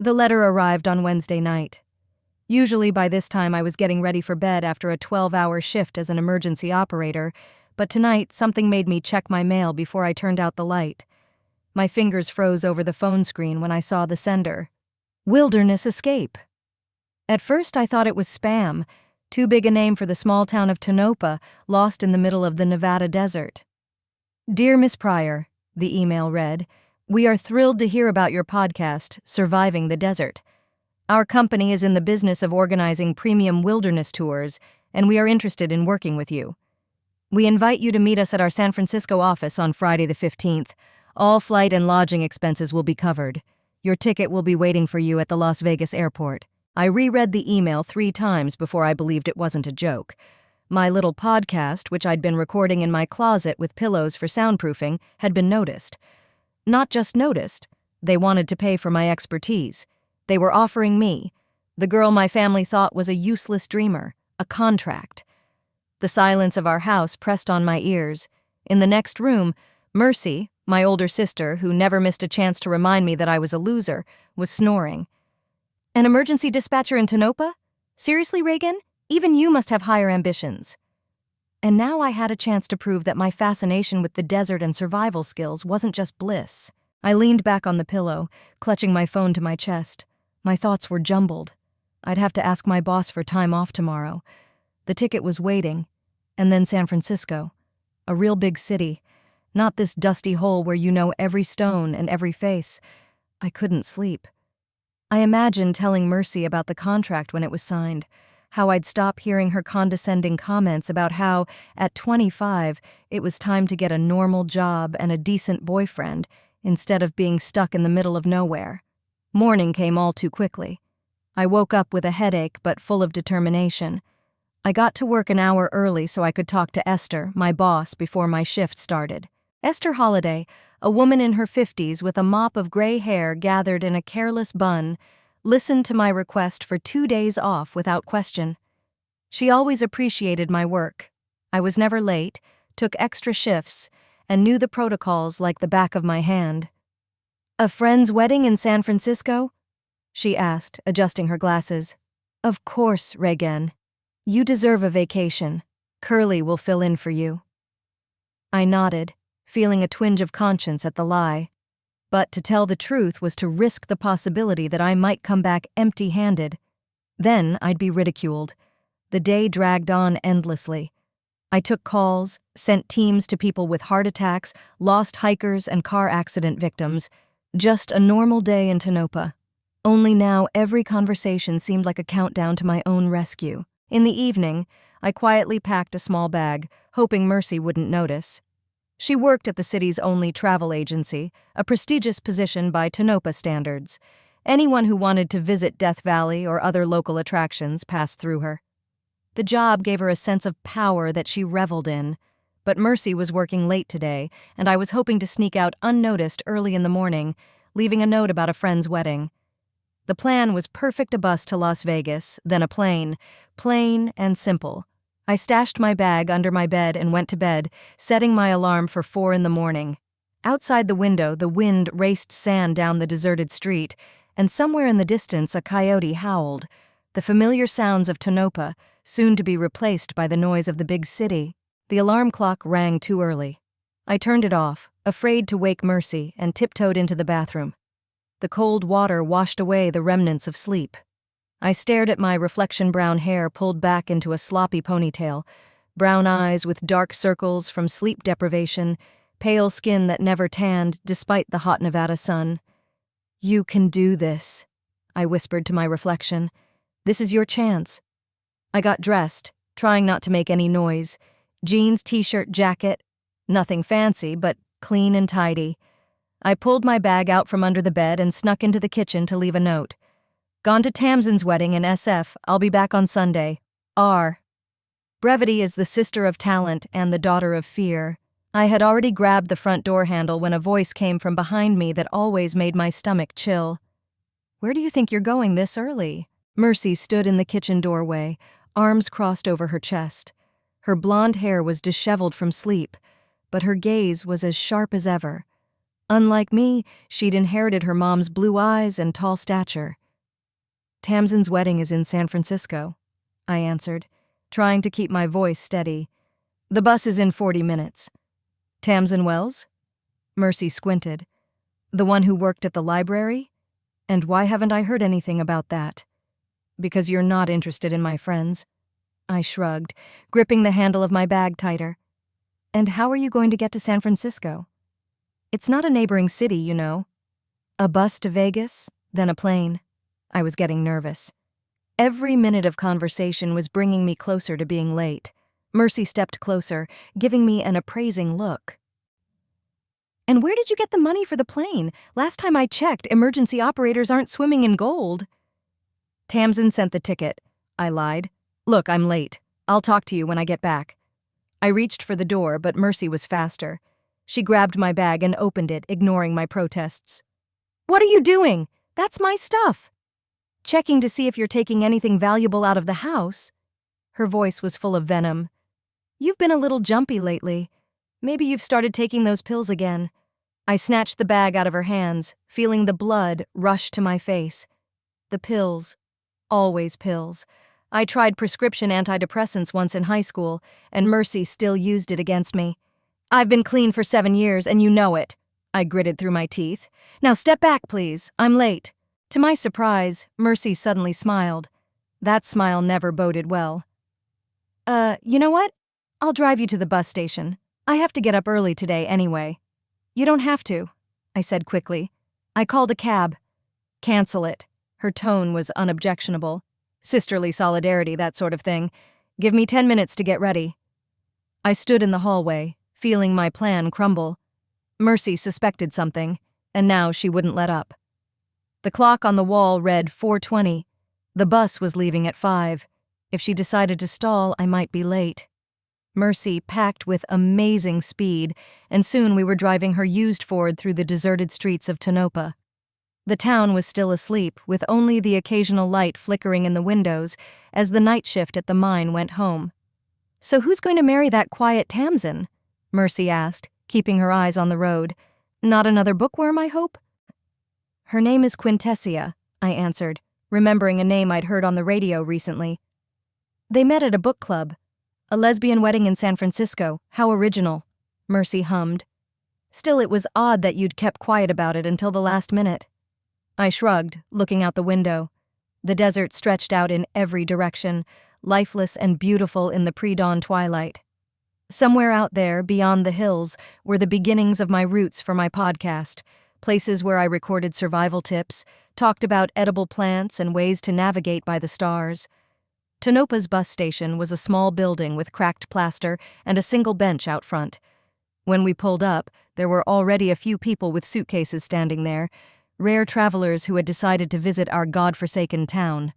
The letter arrived on Wednesday night. Usually by this time I was getting ready for bed after a 12-hour shift as an emergency operator, but tonight something made me check my mail before I turned out the light. My fingers froze over the phone screen when I saw the sender. Wilderness Escape. At first I thought it was spam, too big a name for the small town of Tonopah, lost in the middle of the Nevada desert. Dear Miss Pryor, the email read, we are thrilled to hear about your podcast, Surviving the Desert. Our company is in the business of organizing premium wilderness tours, and we are interested in working with you. We invite you to meet us at our San Francisco office on Friday the 15th. All flight and lodging expenses will be covered. Your ticket will be waiting for you at the Las Vegas airport. I reread the email 3 times before I believed it wasn't a joke. My little podcast, which I'd been recording in my closet with pillows for soundproofing, had been noticed. Not just noticed, they wanted to pay for my expertise. They were offering me, the girl my family thought was a useless dreamer, a contract. The silence of our house pressed on my ears. In the next room, Mercy, my older sister, who never missed a chance to remind me that I was a loser, was snoring. An emergency dispatcher in Tonopah? Seriously, Reagan? Even you must have higher ambitions. And now I had a chance to prove that my fascination with the desert and survival skills wasn't just bliss. I leaned back on the pillow, clutching my phone to my chest. My thoughts were jumbled. I'd have to ask my boss for time off tomorrow. The ticket was waiting. And then San Francisco. A real big city. Not this dusty hole where you know every stone and every face. I couldn't sleep. I imagined telling Mercy about the contract when it was signed, how I'd stop hearing her condescending comments about how, at 25, it was time to get a normal job and a decent boyfriend instead of being stuck in the middle of nowhere. Morning came all too quickly. I woke up with a headache but full of determination. I got to work an hour early so I could talk to Esther, my boss, before my shift started. Esther Holliday, a woman in her 50s with a mop of gray hair gathered in a careless bun, listened to my request for 2 days off without question. She always appreciated my work. I was never late, took extra shifts, and knew the protocols like the back of my hand. A friend's wedding in San Francisco? She asked, adjusting her glasses. Of course, Reagan. You deserve a vacation. Curly will fill in for you. I nodded, feeling a twinge of conscience at the lie. But to tell the truth was to risk the possibility that I might come back empty-handed. Then I'd be ridiculed. The day dragged on endlessly. I took calls, sent teams to people with heart attacks, lost hikers, and car accident victims. Just a normal day in Tonopah. Only now every conversation seemed like a countdown to my own rescue. In the evening, I quietly packed a small bag, hoping Mercy wouldn't notice. She worked at the city's only travel agency, a prestigious position by Tonopah standards. Anyone who wanted to visit Death Valley or other local attractions passed through her. The job gave her a sense of power that she reveled in, but Mercy was working late today, and I was hoping to sneak out unnoticed early in the morning, leaving a note about a friend's wedding. The plan was perfect: a bus to Las Vegas, then a plane, plain and simple. I stashed my bag under my bed and went to bed, setting my alarm for 4 a.m. Outside the window, the wind raced sand down the deserted street, and somewhere in the distance a coyote howled, the familiar sounds of Tonopah, soon to be replaced by the noise of the big city. The alarm clock rang too early. I turned it off, afraid to wake Mercy, and tiptoed into the bathroom. The cold water washed away the remnants of sleep. I stared at my reflection-brown hair pulled back into a sloppy ponytail, brown eyes with dark circles from sleep deprivation, pale skin that never tanned despite the hot Nevada sun. You can do this, I whispered to my reflection. This is your chance. I got dressed, trying not to make any noise. Jeans, t-shirt, jacket. Nothing fancy, but clean and tidy. I pulled my bag out from under the bed and snuck into the kitchen to leave a note. Gone to Tamsin's wedding in SF. I'll be back on Sunday. R. Brevity is the sister of talent and the daughter of fear. I had already grabbed the front door handle when a voice came from behind me that always made my stomach chill. Where do you think you're going this early? Mercy stood in the kitchen doorway, arms crossed over her chest. Her blonde hair was disheveled from sleep, but her gaze was as sharp as ever. Unlike me, she'd inherited her mom's blue eyes and tall stature. "Tamsin's wedding is in San Francisco," I answered, trying to keep my voice steady. "The bus is in 40 minutes. Tamsin Wells?" Mercy squinted. "The one who worked at the library? And why haven't I heard anything about that?" "Because you're not interested in my friends." I shrugged, gripping the handle of my bag tighter. "And how are you going to get to San Francisco? It's not a neighboring city, you know." "A bus to Vegas, then a plane." I was getting nervous. Every minute of conversation was bringing me closer to being late. Mercy stepped closer, giving me an appraising look. "And where did you get the money for the plane? Last time I checked, emergency operators aren't swimming in gold." "Tamsin sent the ticket," I lied. "Look, I'm late. I'll talk to you when I get back." I reached for the door, but Mercy was faster. She grabbed my bag and opened it, ignoring my protests. "What are you doing? That's my stuff." "Checking to see if you're taking anything valuable out of the house." Her voice was full of venom. "You've been a little jumpy lately. Maybe you've started taking those pills again." I snatched the bag out of her hands, feeling the blood rush to my face. The pills. Always pills. I tried prescription antidepressants once in high school, and Mercy still used it against me. "I've been clean for 7 years, and you know it," I gritted through my teeth. "Now step back, please. I'm late." To my surprise, Mercy suddenly smiled. That smile never boded well. You know what? I'll drive you to the bus station. I have to get up early today anyway." "You don't have to," I said quickly. "I called a cab." "Cancel it." Her tone was unobjectionable. "Sisterly solidarity, that sort of thing. Give me 10 minutes to get ready." I stood in the hallway, feeling my plan crumble. Mercy suspected something, and now she wouldn't let up. The clock on the wall read 4:20. The bus was leaving at 5. If she decided to stall, I might be late. Mercy packed with amazing speed, and soon we were driving her used Ford through the deserted streets of Tonopah. The town was still asleep, with only the occasional light flickering in the windows as the night shift at the mine went home. "So who's going to marry that quiet Tamsin?" Mercy asked, keeping her eyes on the road. "Not another bookworm, I hope?" "Her name is Quintessia," I answered, remembering a name I'd heard on the radio recently. "They met at a book club. A lesbian wedding in San Francisco. How original," Mercy hummed. "Still, it was odd that you'd kept quiet about it until the last minute." I shrugged, looking out the window. The desert stretched out in every direction, lifeless and beautiful in the pre-dawn twilight. Somewhere out there, beyond the hills, were the beginnings of my roots for my podcast, places where I recorded survival tips, talked about edible plants and ways to navigate by the stars. Tonopah's bus station was a small building with cracked plaster and a single bench out front. When we pulled up, there were already a few people with suitcases standing there, rare travelers who had decided to visit our godforsaken town.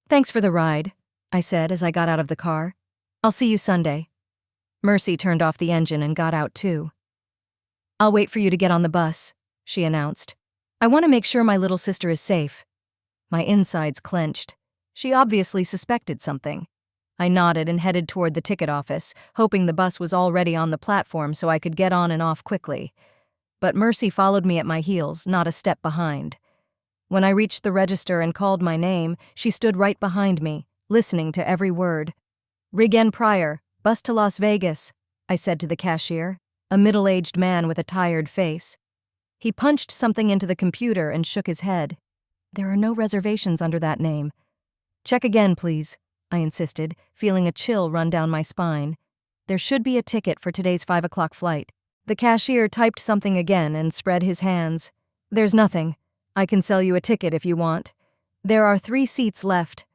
"Thanks for the ride," I said as I got out of the car. "I'll see you Sunday." Mercy turned off the engine and got out too. "I'll wait for you to get on the bus," she announced. "I want to make sure my little sister is safe." My insides clenched. She obviously suspected something. I nodded and headed toward the ticket office, hoping the bus was already on the platform so I could get on and off quickly. But Mercy followed me at my heels, not a step behind. When I reached the register and called my name, she stood right behind me, listening to every word. "Rigen Pryor, bus to Las Vegas," I said to the cashier, a middle-aged man with a tired face. He punched something into the computer and shook his head. "There are no reservations under that name." "Check again, please," I insisted, feeling a chill run down my spine. "There should be a ticket for today's 5 o'clock flight." The cashier typed something again and spread his hands. "There's nothing. I can sell you a ticket if you want. There are 3 seats left."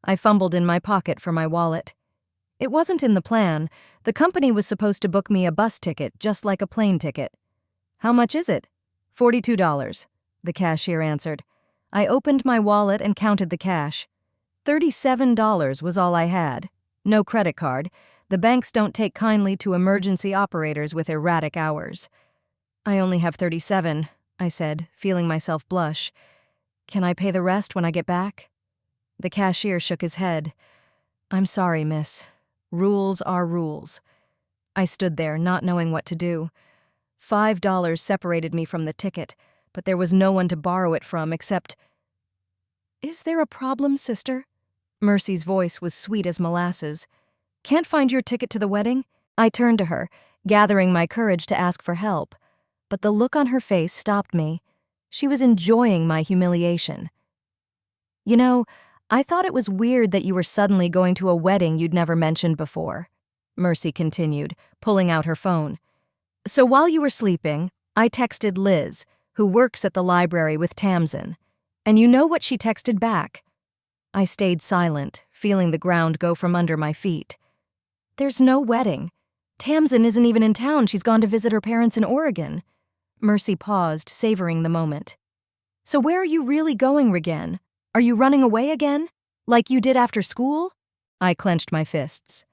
I fumbled in my pocket for my wallet. It wasn't in the plan. The company was supposed to book me a bus ticket, just like a plane ticket. "How much is it?" $42, the cashier answered. I opened my wallet and counted the cash. $37 was all I had. No credit card. The banks don't take kindly to emergency operators with erratic hours. "I only have 37, I said, feeling myself blush. "Can I pay the rest when I get back?" The cashier shook his head. "I'm sorry, miss. Rules are rules." I stood there, not knowing what to do. $5 separated me from the ticket, but there was no one to borrow it from except— "Is there a problem, sister?" Mercy's voice was sweet as molasses. "Can't find your ticket to the wedding?" I turned to her, gathering my courage to ask for help, but the look on her face stopped me. She was enjoying my humiliation. "You know, I thought it was weird that you were suddenly going to a wedding you'd never mentioned before," Mercy continued, pulling out her phone. "So while you were sleeping, I texted Liz, who works at the library with Tamsin, and you know what she texted back?" I stayed silent, feeling the ground go from under my feet. "There's no wedding. Tamsin isn't even in town. She's gone to visit her parents in Oregon." Mercy paused, savoring the moment. "So where are you really going, Regan? Are you running away again? Like you did after school?" I clenched my fists.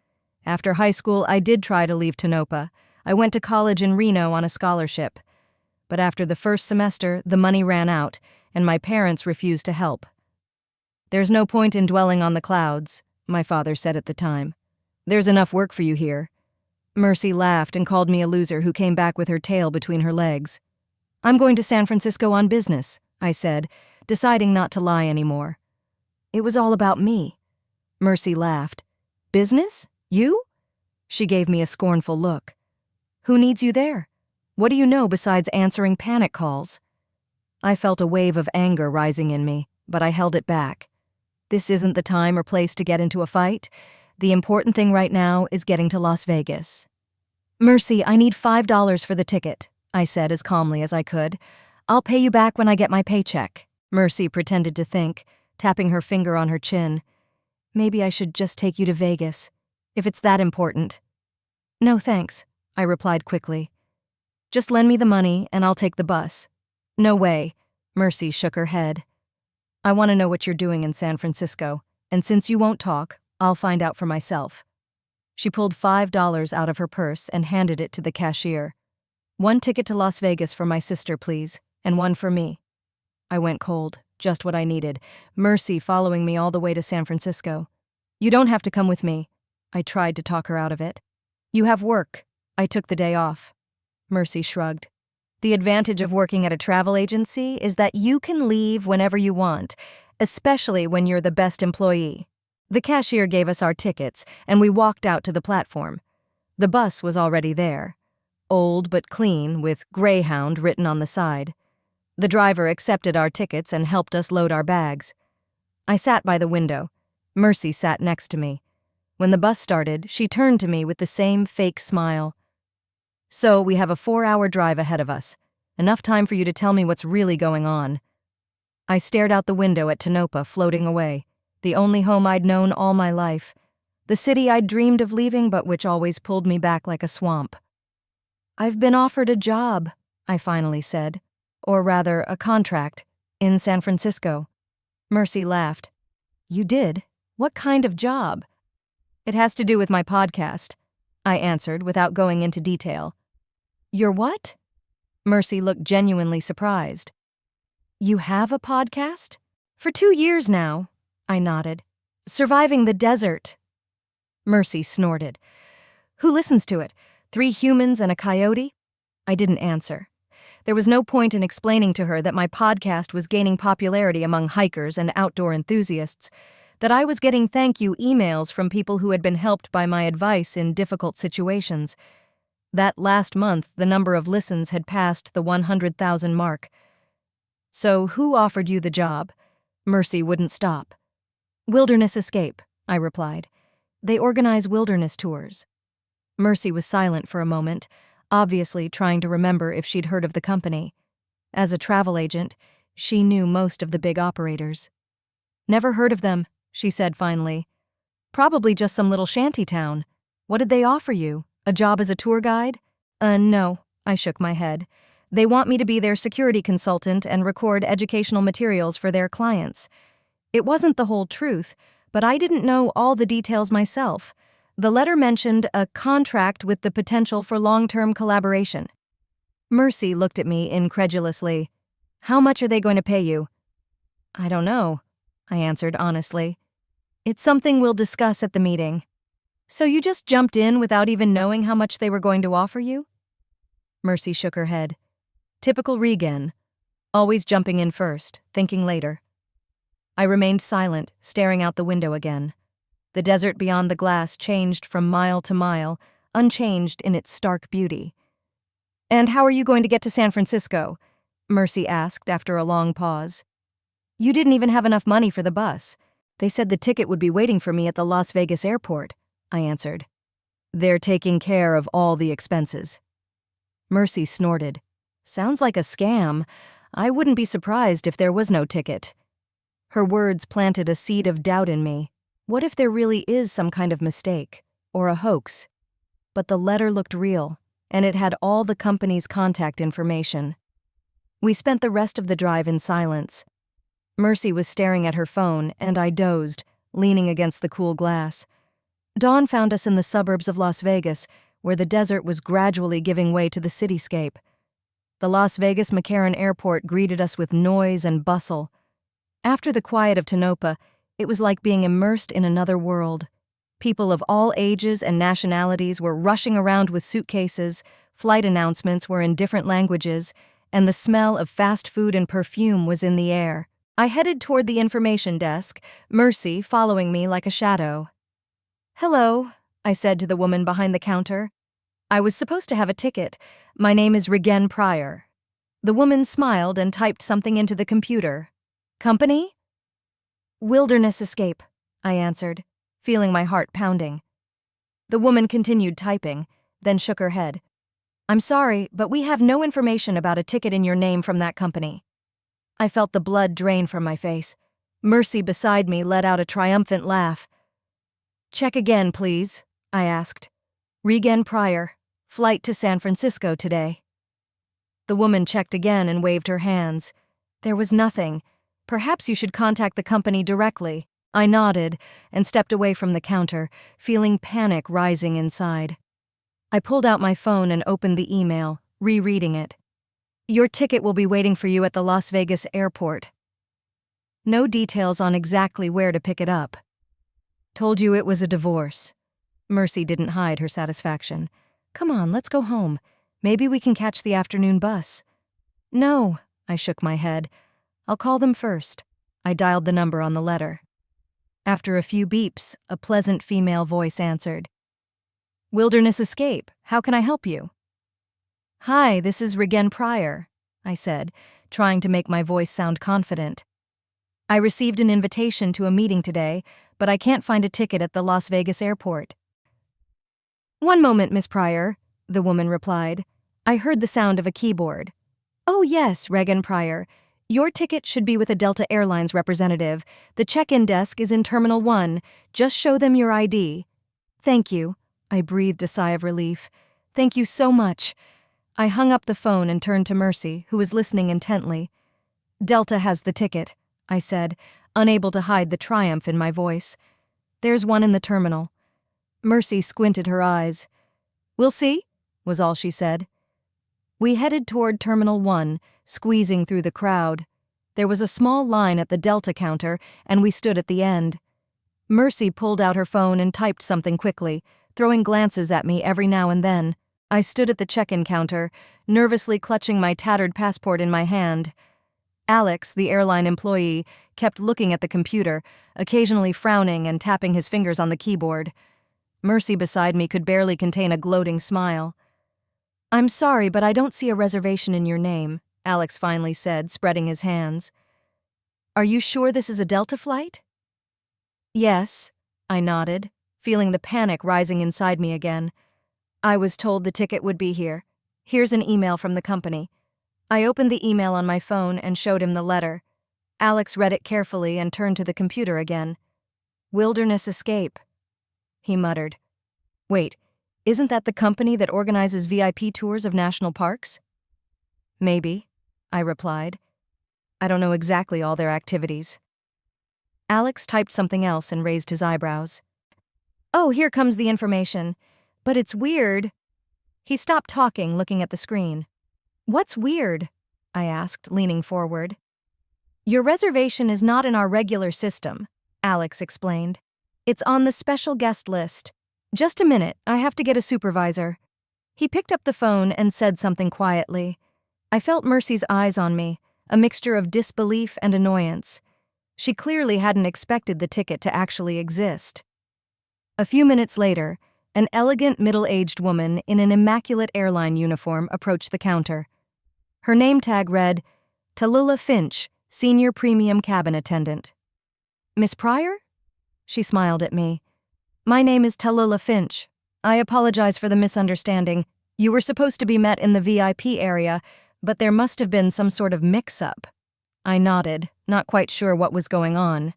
After high school, I did try to leave Tonopah. I went to college in Reno on a scholarship. But after the first semester, the money ran out, and my parents refused to help. "There's no point in dwelling on the clouds," my father said at the time. "There's enough work for you here." Mercy laughed and called me a loser who came back with her tail between her legs. "I'm going to San Francisco on business," I said, deciding not to lie anymore. "It was all about me." Mercy laughed. "Business? You?" She gave me a scornful look. "Who needs you there? What do you know besides answering panic calls?" I felt a wave of anger rising in me, but I held it back. This isn't the time or place to get into a fight. The important thing right now is getting to Las Vegas. "Mercy, I need $5 for the ticket," I said as calmly as I could. "I'll pay you back when I get my paycheck." Mercy pretended to think, tapping her finger on her chin. "Maybe I should just take you to Vegas, if it's that important." "No, thanks," I replied quickly. "Just lend me the money and I'll take the bus." "No way," Mercy shook her head. "I want to know what you're doing in San Francisco, and since you won't talk, I'll find out for myself." She pulled $5 out of her purse and handed it to the cashier. "One ticket to Las Vegas for my sister, please, and one for me." I went cold, just what I needed. Mercy following me all the way to San Francisco. "You don't have to come with me." I tried to talk her out of it. "You have work." I took the day off. Mercy shrugged. "The advantage of working at a travel agency is that you can leave whenever you want, especially when you're the best employee." The cashier gave us our tickets, and we walked out to the platform. The bus was already there. Old but clean, with Greyhound written on the side. The driver accepted our tickets and helped us load our bags. I sat by the window. Mercy sat next to me. When the bus started, she turned to me with the same fake smile. "So we have a 4-hour drive ahead of us. Enough time for you to tell me what's really going on." I stared out the window at Tonopah floating away, the only home I'd known all my life, the city I'd dreamed of leaving but which always pulled me back like a swamp. "I've been offered a job," I finally said, or rather a contract, in San Francisco. Mercy laughed. "You did? What kind of job?" "It has to do with my podcast," I answered without going into detail. "Your what?" Mercy looked genuinely surprised. "You have a podcast?" "For 2 years now," I nodded. "Surviving the desert." Mercy snorted. "Who listens to it? 3 humans and a coyote?" I didn't answer. There was no point in explaining to her that my podcast was gaining popularity among hikers and outdoor enthusiasts, that I was getting thank you emails from people who had been helped by my advice in difficult situations. That last month, the number of listens had passed the 100,000 mark. "So who offered you the job?" Mercy wouldn't stop. "Wilderness Escape," I replied. "They organize wilderness tours." Mercy was silent for a moment, obviously trying to remember if she'd heard of the company. As a travel agent, she knew most of the big operators. "Never heard of them," she said finally. "Probably just some little shanty town. What did they offer you? A job as a tour guide?" No," I shook my head. "They want me to be their security consultant and record educational materials for their clients." It wasn't the whole truth, but I didn't know all the details myself. The letter mentioned a contract with the potential for long-term collaboration. Mercy looked at me incredulously. "How much are they going to pay you?" "I don't know," I answered honestly. "It's something we'll discuss at the meeting." "So you just jumped in without even knowing how much they were going to offer you?" Mercy shook her head. Typical Regan. Always jumping in first, thinking later. I remained silent, staring out the window again. The desert beyond the glass changed from mile to mile, unchanged in its stark beauty. "And how are you going to get to San Francisco?" Mercy asked after a long pause. "You didn't even have enough money for the bus. They said the ticket would be waiting for me at the Las Vegas airport," I answered. "They're taking care of all the expenses." Mercy snorted. "Sounds like a scam. I wouldn't be surprised if there was no ticket." Her words planted a seed of doubt in me. What if there really is some kind of mistake, or a hoax? But the letter looked real, and it had all the company's contact information. We spent the rest of the drive in silence. Mercy was staring at her phone, and I dozed, leaning against the cool glass. Dawn found us in the suburbs of Las Vegas, where the desert was gradually giving way to the cityscape. The Las Vegas McCarran Airport greeted us with noise and bustle. After the quiet of Tonopah, it was like being immersed in another world. People of all ages and nationalities were rushing around with suitcases, flight announcements were in different languages, and the smell of fast food and perfume was in the air. I headed toward the information desk, Mercy following me like a shadow. "Hello," I said to the woman behind the counter. "I was supposed to have a ticket. My name is Regan Pryor." The woman smiled and typed something into the computer. "Company?" "Wilderness Escape," I answered, feeling my heart pounding. The woman continued typing, then shook her head. "I'm sorry, but we have no information about a ticket in your name from that company." I felt the blood drain from my face. Mercy beside me let out a triumphant laugh. "Check again, please," I asked. "Regan Pryor, flight to San Francisco today." The woman checked again and waved her hands. There was nothing. "Perhaps you should contact the company directly." I nodded and stepped away from the counter, feeling panic rising inside. I pulled out my phone and opened the email, rereading it. "Your ticket will be waiting for you at the Las Vegas airport." No details on exactly where to pick it up. "Told you it was a divorce." Mercy didn't hide her satisfaction. "Come on, let's go home. Maybe we can catch the afternoon bus." "No," I shook my head. "I'll call them first." I dialed the number on the letter. After a few beeps, a pleasant female voice answered. "Wilderness Escape, how can I help you?" "Hi, this is Regan Pryor," I said, trying to make my voice sound confident. "I received an invitation to a meeting today, but I can't find a ticket at the Las Vegas airport." "One moment, Miss Pryor," the woman replied. I heard the sound of a keyboard. "Oh yes, Regan Pryor. Your ticket should be with a Delta Airlines representative. The check-in desk is in Terminal 1. Just show them your ID." "Thank you." I breathed a sigh of relief. "Thank you so much." I hung up the phone and turned to Mercy, who was listening intently. "Delta has the ticket," I said, unable to hide the triumph in my voice. "There's one in the terminal." Mercy squinted her eyes. "We'll see," was all she said. We headed toward Terminal 1, squeezing through the crowd. There was a small line at the Delta counter, and we stood at the end. Mercy pulled out her phone and typed something quickly, throwing glances at me every now and then. I stood at the check-in counter, nervously clutching my tattered passport in my hand. Alex, the airline employee, kept looking at the computer, occasionally frowning and tapping his fingers on the keyboard. Mercy beside me could barely contain a gloating smile. "I'm sorry, but I don't see a reservation in your name," Alex finally said, spreading his hands. "Are you sure this is a Delta flight?" "Yes," I nodded, feeling the panic rising inside me again. "I was told the ticket would be here. Here's an email from the company." I opened the email on my phone and showed him the letter. Alex read it carefully and turned to the computer again. "Wilderness Escape," he muttered. "Wait, isn't that the company that organizes VIP tours of national parks?" "Maybe," I replied. "I don't know exactly all their activities." Alex typed something else and raised his eyebrows. "Oh, here comes the information. But it's weird." He stopped talking, looking at the screen. "What's weird?" I asked, leaning forward. "Your reservation is not in our regular system," Alex explained. "It's on the special guest list. Just a minute, I have to get a supervisor." He picked up the phone and said something quietly. I felt Mercy's eyes on me, a mixture of disbelief and annoyance. She clearly hadn't expected the ticket to actually exist. A few minutes later, an elegant middle-aged woman in an immaculate airline uniform approached the counter. Her name tag read, Tallulah Finch, Senior Premium Cabin Attendant. Miss Pryor? She smiled at me. My name is Tallulah Finch. I apologize for the misunderstanding. You were supposed to be met in the VIP area, but there must have been some sort of mix-up. I nodded, not quite sure what was going on.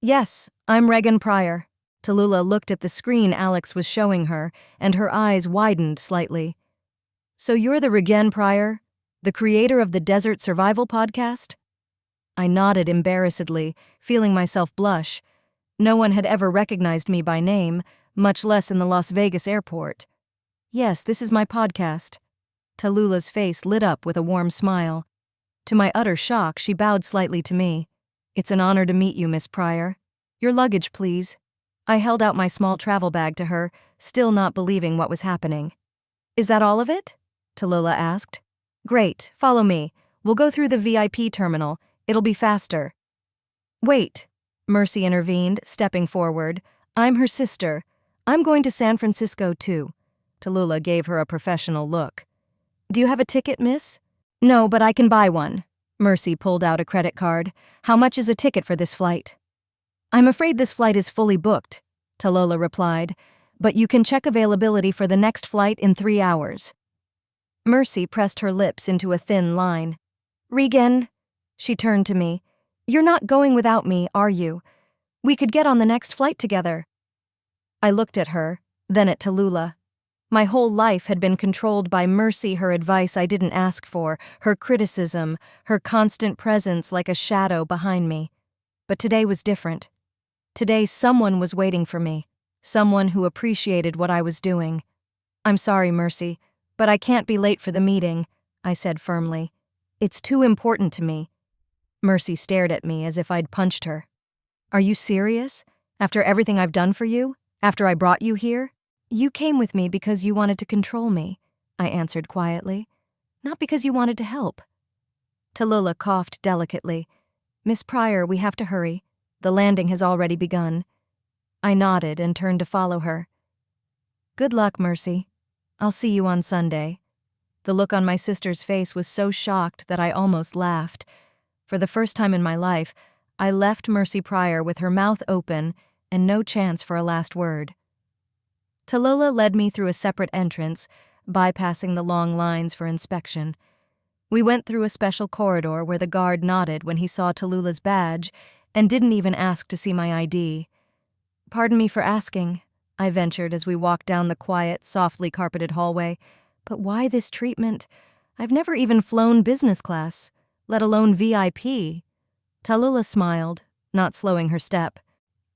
Yes, I'm Regan Pryor. Tallulah looked at the screen Alex was showing her, and her eyes widened slightly. So you're the Regan Pryor, the creator of the Desert Survival podcast? I nodded embarrassedly, feeling myself blush. No one had ever recognized me by name, much less in the Las Vegas airport. Yes, this is my podcast. Tallulah's face lit up with a warm smile. To my utter shock, she bowed slightly to me. It's an honor to meet you, Miss Pryor. Your luggage, please. I held out my small travel bag to her, still not believing what was happening. Is that all of it? Tallulah asked. Great, follow me. We'll go through the VIP terminal. It'll be faster. Wait, Mercy intervened, stepping forward. I'm her sister. I'm going to San Francisco, too. Tallulah gave her a professional look. Do you have a ticket, miss? No, but I can buy one. Mercy pulled out a credit card. How much is a ticket for this flight? I'm afraid this flight is fully booked, Tallulah replied, but you can check availability for the next flight in 3 hours. Mercy pressed her lips into a thin line. Regan, she turned to me. You're not going without me, are you? We could get on the next flight together. I looked at her, then at Tallulah. My whole life had been controlled by Mercy, her advice I didn't ask for, her criticism, her constant presence like a shadow behind me. But today was different. Today someone was waiting for me, someone who appreciated what I was doing. I'm sorry, Mercy, but I can't be late for the meeting, I said firmly. It's too important to me. Mercy stared at me as if I'd punched her. Are you serious? After everything I've done for you? After I brought you here? You came with me because you wanted to control me, I answered quietly. Not because you wanted to help. Tallulah coughed delicately. Miss Pryor, we have to hurry. The landing has already begun. I nodded and turned to follow her. Good luck, Mercy. I'll see you on Sunday. The look on my sister's face was so shocked that I almost laughed. For the first time in my life, I left Mercy Pryor with her mouth open and no chance for a last word. Tallulah led me through a separate entrance, bypassing the long lines for inspection. We went through a special corridor where the guard nodded when he saw Tallulah's badge and didn't even ask to see my ID. Pardon me for asking, I ventured as we walked down the quiet, softly carpeted hallway. But why this treatment? I've never even flown business class, let alone VIP. Tallulah smiled, not slowing her step.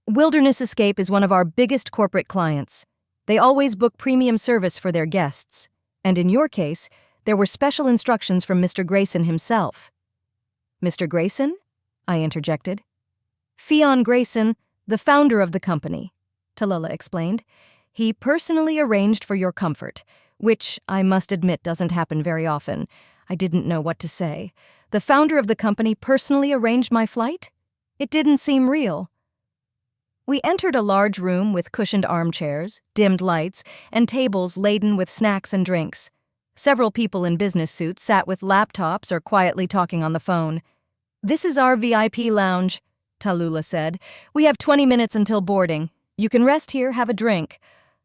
Wilderness Escape is one of our biggest corporate clients. They always book premium service for their guests. And in your case, there were special instructions from Mr. Grayson himself. Mr. Grayson? I interjected. Fionn Grayson, the founder of the company, Tallulah explained. He personally arranged for your comfort, which I must admit doesn't happen very often. I didn't know what to say. The founder of the company personally arranged my flight? It didn't seem real. We entered a large room with cushioned armchairs, dimmed lights, and tables laden with snacks and drinks. Several people in business suits sat with laptops or quietly talking on the phone. This is our VIP lounge, Tallulah said. We have 20 minutes until boarding. You can rest here, have a drink.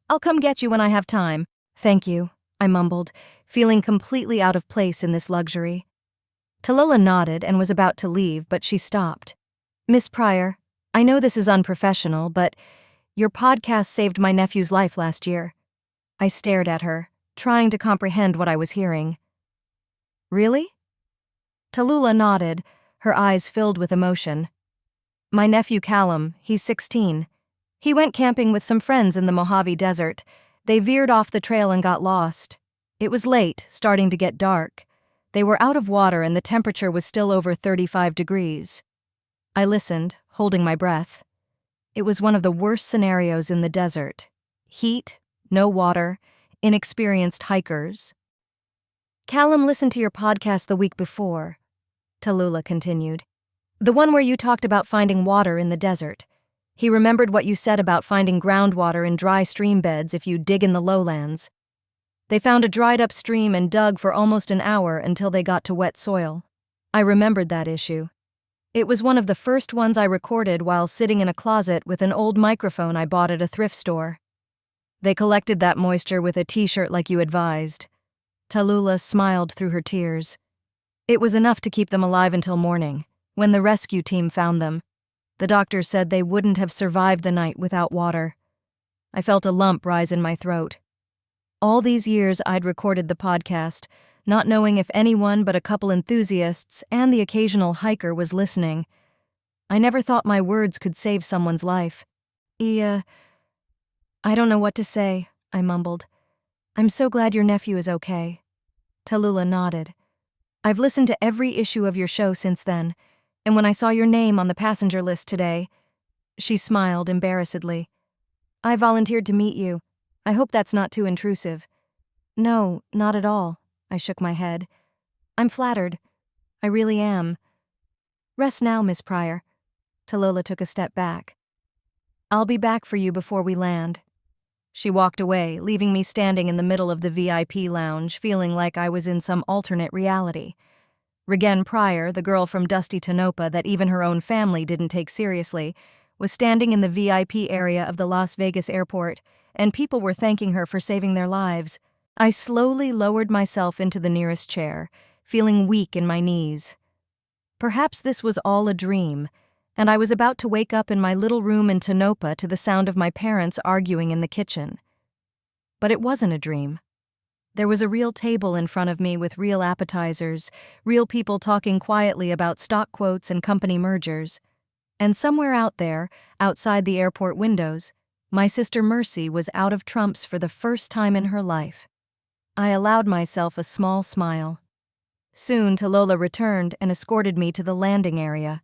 I'll come get you when I have time. Thank you, I mumbled, feeling completely out of place in this luxury. Tallulah nodded and was about to leave, but she stopped. Miss Pryor, I know this is unprofessional, but your podcast saved my nephew's life last year. I stared at her, trying to comprehend what I was hearing. Really? Tallulah nodded, her eyes filled with emotion. My nephew Callum, he's 16. He went camping with some friends in the Mojave Desert. They veered off the trail and got lost. It was late, starting to get dark. They were out of water and the temperature was still over 35 degrees. I listened, holding my breath. It was one of the worst scenarios in the desert. Heat, no water, inexperienced hikers. Callum listened to your podcast the week before, Tallulah continued. The one where you talked about finding water in the desert. He remembered what you said about finding groundwater in dry stream beds if you dig in the lowlands. They found a dried-up stream and dug for almost an hour until they got to wet soil. I remembered that issue. It was one of the first ones I recorded while sitting in a closet with an old microphone I bought at a thrift store. They collected that moisture with a t-shirt like you advised. Tallulah smiled through her tears. It was enough to keep them alive until morning, when the rescue team found them. The doctors said they wouldn't have survived the night without water. I felt a lump rise in my throat. All these years I'd recorded the podcast, not knowing if anyone but a couple enthusiasts and the occasional hiker was listening. I never thought my words could save someone's life. I don't know what to say, I mumbled. I'm so glad your nephew is okay. Tallulah nodded. I've listened to every issue of your show since then, and when I saw your name on the passenger list today, she smiled embarrassedly. I volunteered to meet you. I hope that's not too intrusive. No, not at all, I shook my head. I'm flattered. I really am. Rest now, Miss Pryor. Tallulah took a step back. I'll be back for you before we land. She walked away, leaving me standing in the middle of the VIP lounge, feeling like I was in some alternate reality. Regan Pryor, the girl from Dusty Tonopah that even her own family didn't take seriously, was standing in the VIP area of the Las Vegas airport, and people were thanking her for saving their lives. I slowly lowered myself into the nearest chair, feeling weak in my knees. Perhaps this was all a dream, and I was about to wake up in my little room in Tonopah to the sound of my parents arguing in the kitchen. But it wasn't a dream. There was a real table in front of me with real appetizers, real people talking quietly about stock quotes and company mergers. And somewhere out there, outside the airport windows, my sister Mercy was out of trumps for the first time in her life. I allowed myself a small smile. Soon Tallulah returned and escorted me to the landing area.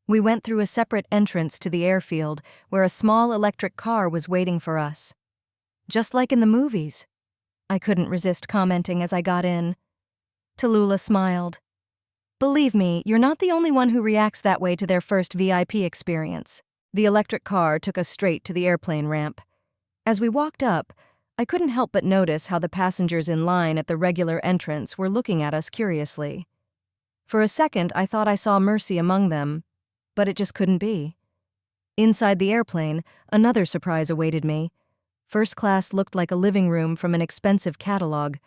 We went through a separate entrance to the airfield where a small electric car was waiting for us. Just like in the movies, I couldn't resist commenting as I got in. Tallulah smiled. Believe me, you're not the only one who reacts that way to their first VIP experience. The electric car took us straight to the airplane ramp. As we walked up, I couldn't help but notice how the passengers in line at the regular entrance were looking at us curiously. For a second, I thought I saw Mercy among them, but it just couldn't be. Inside the airplane, another surprise awaited me. First class looked like a living room from an expensive catalog,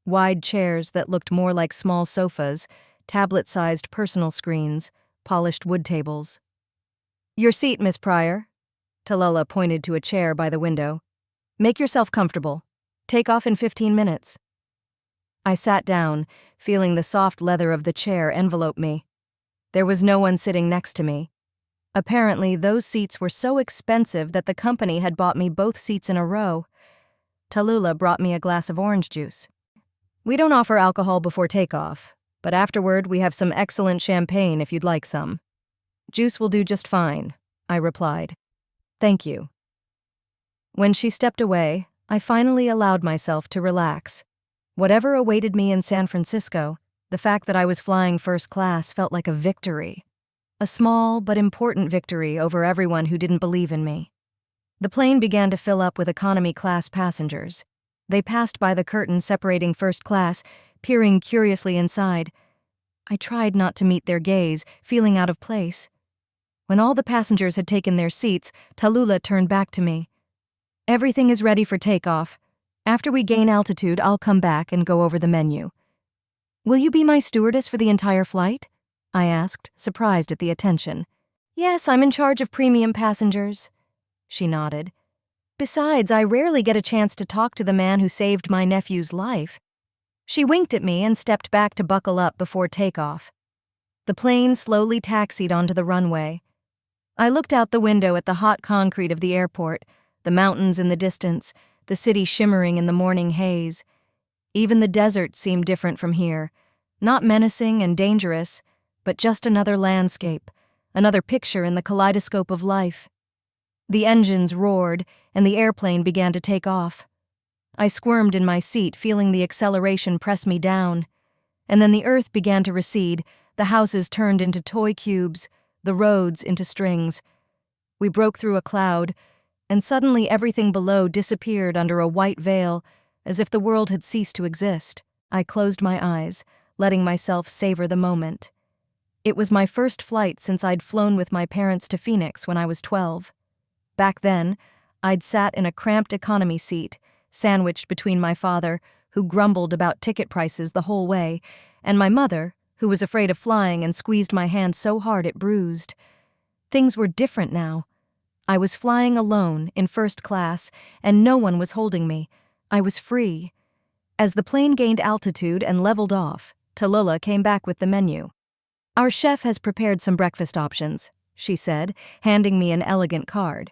wide chairs that looked more like small sofas, tablet-sized personal screens, polished wood tables. Your seat, Miss Pryor. Tallulah pointed to a chair by the window. Make yourself comfortable. Take off in 15 minutes. I sat down, feeling the soft leather of the chair envelope me. There was no one sitting next to me. Apparently, those seats were so expensive that the company had bought me both seats in a row. Tallulah brought me a glass of orange juice. We don't offer alcohol before takeoff, but afterward we have some excellent champagne if you'd like some. Juice will do just fine, I replied. Thank you. When she stepped away, I finally allowed myself to relax. Whatever awaited me in San Francisco, the fact that I was flying first class felt like a victory. A small but important victory over everyone who didn't believe in me. The plane began to fill up with economy class passengers. They passed by the curtain separating first class, peering curiously inside. I tried not to meet their gaze, feeling out of place. When all the passengers had taken their seats, Tallulah turned back to me. Everything is ready for takeoff. After we gain altitude, I'll come back and go over the menu. Will you be my stewardess for the entire flight? I asked, surprised at the attention. Yes, I'm in charge of premium passengers. She nodded. Besides, I rarely get a chance to talk to the man who saved my nephew's life. She winked at me and stepped back to buckle up before takeoff. The plane slowly taxied onto the runway. I looked out the window at the hot concrete of the airport, the mountains in the distance, the city shimmering in the morning haze. Even the desert seemed different from here, not menacing and dangerous, but just another landscape, another picture in the kaleidoscope of life. The engines roared, and the airplane began to take off. I squirmed in my seat, feeling the acceleration press me down. And then the earth began to recede, the houses turned into toy cubes, the roads into strings. We broke through a cloud, and suddenly everything below disappeared under a white veil, as if the world had ceased to exist. I closed my eyes, letting myself savor the moment. It was my first flight since I'd flown with my parents to Phoenix when I was 12. Back then, I'd sat in a cramped economy seat, sandwiched between my father, who grumbled about ticket prices the whole way, and my mother, who was afraid of flying and squeezed my hand so hard it bruised. Things were different now. I was flying alone in first class, and no one was holding me. I was free. As the plane gained altitude and leveled off, Tallulah came back with the menu. "Our chef has prepared some breakfast options," she said, handing me an elegant card.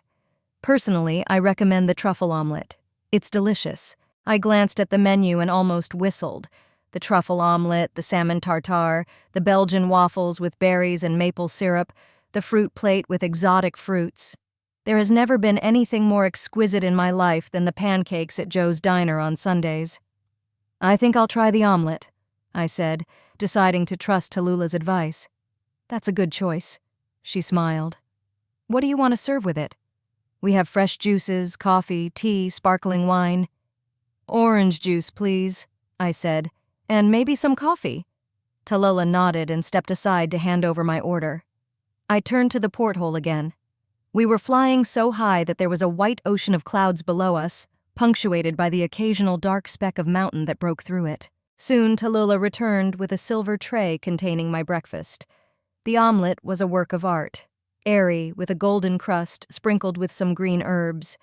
"Personally, I recommend the truffle omelet. It's delicious." I glanced at the menu and almost whistled. The truffle omelet, the salmon tartare, the Belgian waffles with berries and maple syrup, the fruit plate with exotic fruits. There has never been anything more exquisite in my life than the pancakes at Joe's Diner on Sundays. "I think I'll try the omelet," I said, deciding to trust Tallulah's advice. "That's a good choice," she smiled. "What do you want to serve with it?" "We have fresh juices, coffee, tea, sparkling wine." "Orange juice, please," I said, "and maybe some coffee." Tallulah nodded and stepped aside to hand over my order. I turned to the porthole again. We were flying so high that there was a white ocean of clouds below us, punctuated by the occasional dark speck of mountain that broke through it. Soon Tallulah returned with a silver tray containing my breakfast. The omelet was a work of art, airy, with a golden crust sprinkled with some green herbs.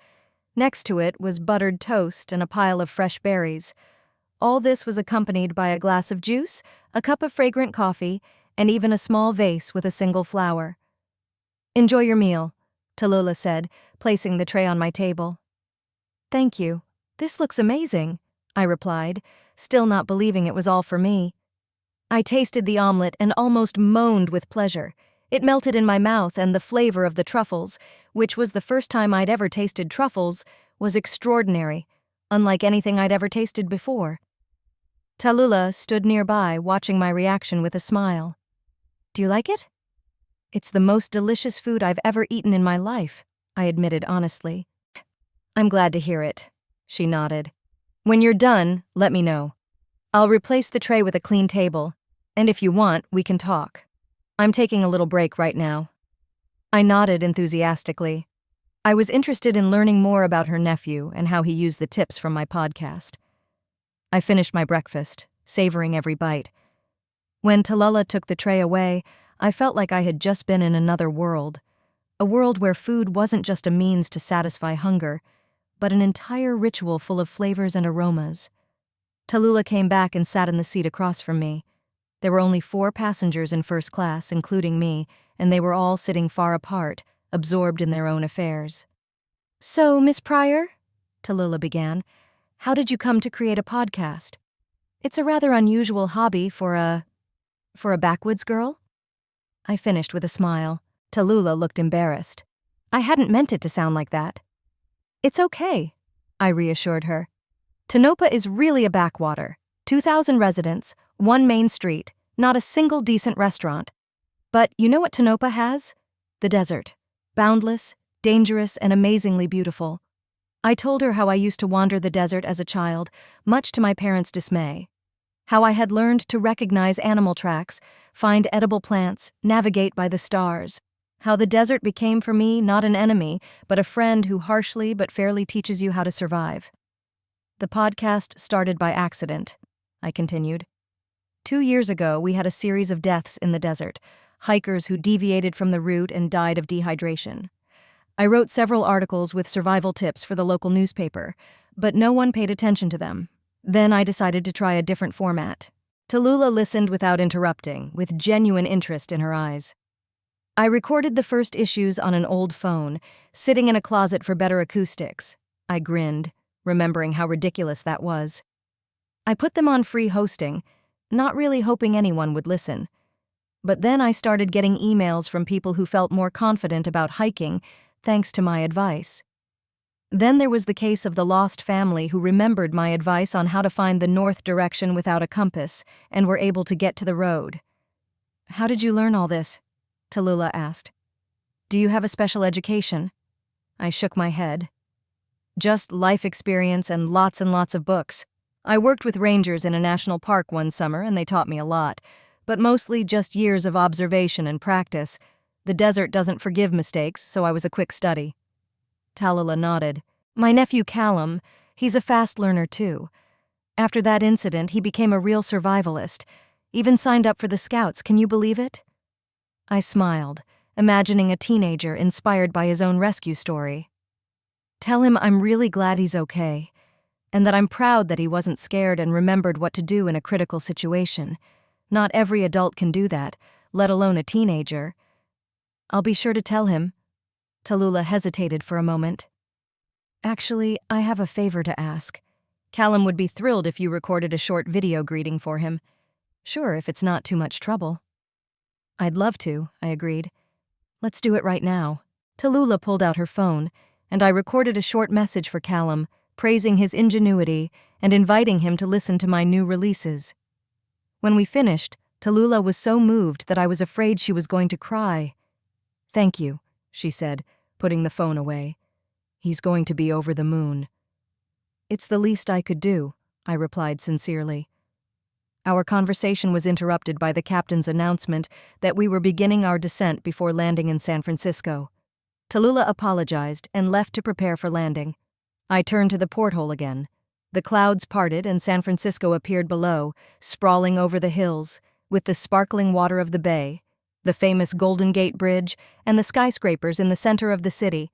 Next to it was buttered toast and a pile of fresh berries. All this was accompanied by a glass of juice, a cup of fragrant coffee, and even a small vase with a single flower. "Enjoy your meal," Tallulah said, placing the tray on my table. "Thank you. This looks amazing," I replied, still not believing it was all for me. I tasted the omelet and almost moaned with pleasure. It melted in my mouth, and the flavor of the truffles, which was the first time I'd ever tasted truffles, was extraordinary, unlike anything I'd ever tasted before. Tallulah stood nearby, watching my reaction with a smile. "Do you like it?" "It's the most delicious food I've ever eaten in my life," I admitted honestly. "I'm glad to hear it," she nodded. "When you're done, let me know. I'll replace the tray with a clean table, and if you want, we can talk. I'm taking a little break right now." I nodded enthusiastically. I was interested in learning more about her nephew and how he used the tips from my podcast. I finished my breakfast, savoring every bite. When Tallulah took the tray away, I felt like I had just been in another world, a world where food wasn't just a means to satisfy hunger, but an entire ritual full of flavors and aromas. Tallulah came back and sat in the seat across from me. There were only 4 passengers in first class, including me, and they were all sitting far apart, absorbed in their own affairs. "So, Miss Pryor," Tallulah began, "how did you come to create a podcast? It's a rather unusual hobby for a backwoods girl?" I finished with a smile. Tallulah looked embarrassed. "I hadn't meant it to sound like that." "It's okay," I reassured her. "Tonopah is really a backwater. 2,000 residents, 1 main street, not a single decent restaurant. But you know what Tonopah has? The desert. Boundless, dangerous, and amazingly beautiful." I told her how I used to wander the desert as a child, much to my parents' dismay. How I had learned to recognize animal tracks, find edible plants, navigate by the stars. How the desert became for me not an enemy, but a friend who harshly but fairly teaches you how to survive. "The podcast started by accident," I continued. 2 years ago, we had a series of deaths in the desert, hikers who deviated from the route and died of dehydration. I wrote several articles with survival tips for the local newspaper, but no one paid attention to them. Then I decided to try a different format. Tallulah listened without interrupting, with genuine interest in her eyes. I recorded the first issues on an old phone, sitting in a closet for better acoustics. I grinned, remembering how ridiculous that was. I put them on free hosting, not really hoping anyone would listen. But then I started getting emails from people who felt more confident about hiking thanks to my advice. Then there was the case of the lost family who remembered my advice on how to find the north direction without a compass and were able to get to the road. "How did you learn all this?" Tallulah asked. "Do you have a special education?" I shook my head. "Just life experience and lots of books. I worked with rangers in a national park one summer and they taught me a lot, but mostly just years of observation and practice. The desert doesn't forgive mistakes, so I was a quick study." Tallulah nodded. "My nephew Callum, he's a fast learner too. After that incident, he became a real survivalist. Even signed up for the Scouts, can you believe it?" I smiled, imagining a teenager inspired by his own rescue story. "Tell him I'm really glad he's okay, and that I'm proud that he wasn't scared and remembered what to do in a critical situation. Not every adult can do that, let alone a teenager." "I'll be sure to tell him." Tallulah hesitated for a moment. "Actually, I have a favor to ask. Callum would be thrilled if you recorded a short video greeting for him." "Sure, if it's not too much trouble." "I'd love to," I agreed. "Let's do it right now." Tallulah pulled out her phone, and I recorded a short message for Callum, praising his ingenuity and inviting him to listen to my new releases. When we finished, Tallulah was so moved that I was afraid she was going to cry. "Thank you," she said, putting the phone away. "He's going to be over the moon." "It's the least I could do," I replied sincerely. Our conversation was interrupted by the captain's announcement that we were beginning our descent before landing in San Francisco. Tallulah apologized and left to prepare for landing. I turned to the porthole again. The clouds parted and San Francisco appeared below, sprawling over the hills, with the sparkling water of the bay, the famous Golden Gate Bridge, and the skyscrapers in the center of the city.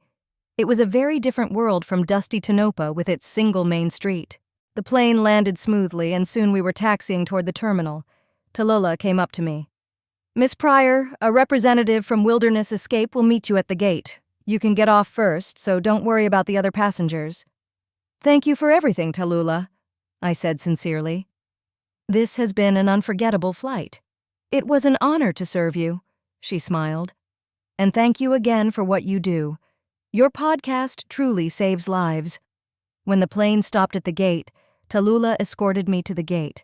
It was a very different world from dusty Tonopah with its single main street. The plane landed smoothly, and soon we were taxiing toward the terminal. Tallulah came up to me. "Miss Pryor, a representative from Wilderness Escape will meet you at the gate. You can get off first, so don't worry about the other passengers." "Thank you for everything, Tallulah," I said sincerely. "This has been an unforgettable flight." "It was an honor to serve you," she smiled. "And thank you again for what you do. Your podcast truly saves lives." When the plane stopped at the gate, Tallulah escorted me to the gate.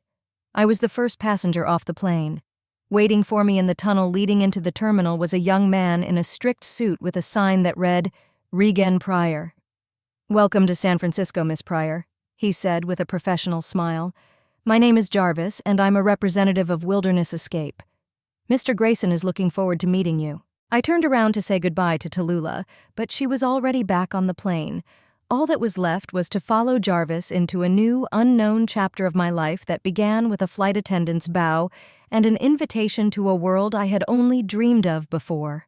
I was the first passenger off the plane. Waiting for me in the tunnel leading into the terminal was a young man in a strict suit with a sign that read, "Regan Pryor." "Welcome to San Francisco, Miss Pryor," he said with a professional smile. "My name is Jarvis, and I'm a representative of Wilderness Escape. Mr. Grayson is looking forward to meeting you." I turned around to say goodbye to Tallulah, but she was already back on the plane. All that was left was to follow Jarvis into a new, unknown chapter of my life that began with a flight attendant's bow and an invitation to a world I had only dreamed of before.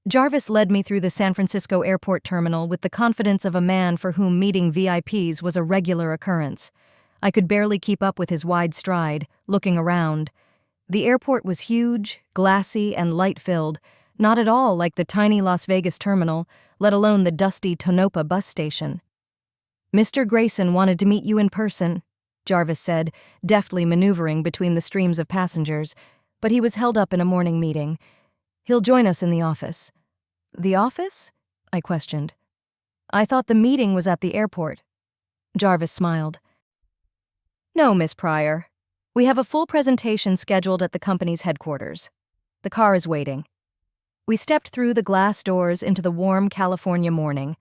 Jarvis led me through the San Francisco airport terminal with the confidence of a man for whom meeting VIPs was a regular occurrence. I could barely keep up with his wide stride, looking around. The airport was huge, glassy, and light-filled, not at all like the tiny Las Vegas terminal, let alone the dusty Tonopah bus station. "Mr. Grayson wanted to meet you in person," Jarvis said, deftly maneuvering between the streams of passengers, "but he was held up in a morning meeting. He'll join us in the office." "The office?" I questioned. "I thought the meeting was at the airport." Jarvis smiled. "No, Miss Pryor. We have a full presentation scheduled at the company's headquarters. The car is waiting." We stepped through the glass doors into the warm California morning.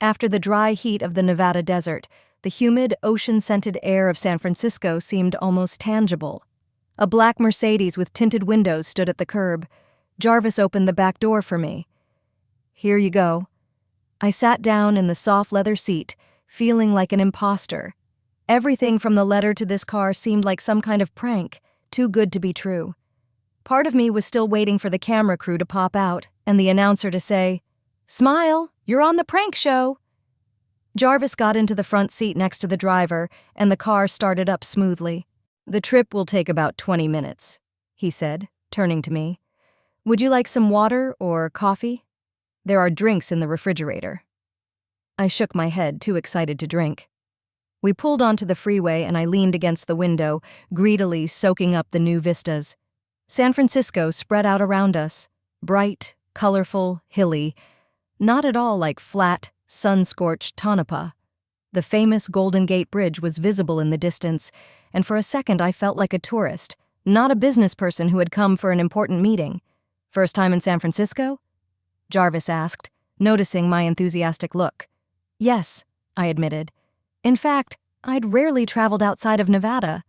After the dry heat of the Nevada desert, the humid, ocean-scented air of San Francisco seemed almost tangible. A black Mercedes with tinted windows stood at the curb. Jarvis opened the back door for me. "Here you go." I sat down in the soft leather seat, feeling like an imposter. Everything from the letter to this car seemed like some kind of prank, too good to be true. Part of me was still waiting for the camera crew to pop out and the announcer to say, "Smile, you're on the prank show." Jarvis got into the front seat next to the driver, and the car started up smoothly. "The trip will take about 20 minutes, he said, turning to me. "Would you like some water or coffee? There are drinks in the refrigerator." I shook my head, too excited to drink. We pulled onto the freeway and I leaned against the window, greedily soaking up the new vistas. San Francisco spread out around us, bright, colorful, hilly, not at all like flat, sun-scorched Tonopah. The famous Golden Gate Bridge was visible in the distance, and for a second I felt like a tourist, not a business person who had come for an important meeting. "First time in San Francisco?" Jarvis asked, noticing my enthusiastic look. "Yes," I admitted. "In fact, I'd rarely traveled outside of Nevada."